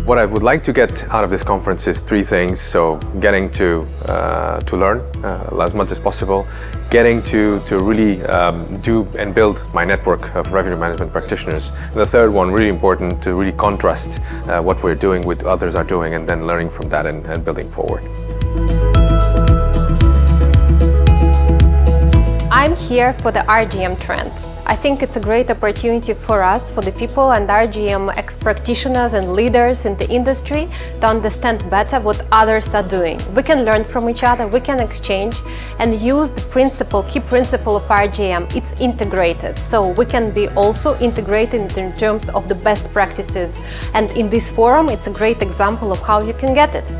What I would like to get out of this conference is three things. So getting to learn as much as possible, getting to really do and build my network of revenue management practitioners. And the third one, really important, to really contrast what we're doing with others are doing, and then learning from that and building forward. I'm here for the RGM trends. I think it's a great opportunity for us, for the people and RGM practitioners and leaders in the industry, to understand better what others are doing. We can learn from each other, we can exchange and use the key principle of RGM. It's integrated, so we can be also integrated in terms of the best practices. And in this forum, it's a great example of how you can get it.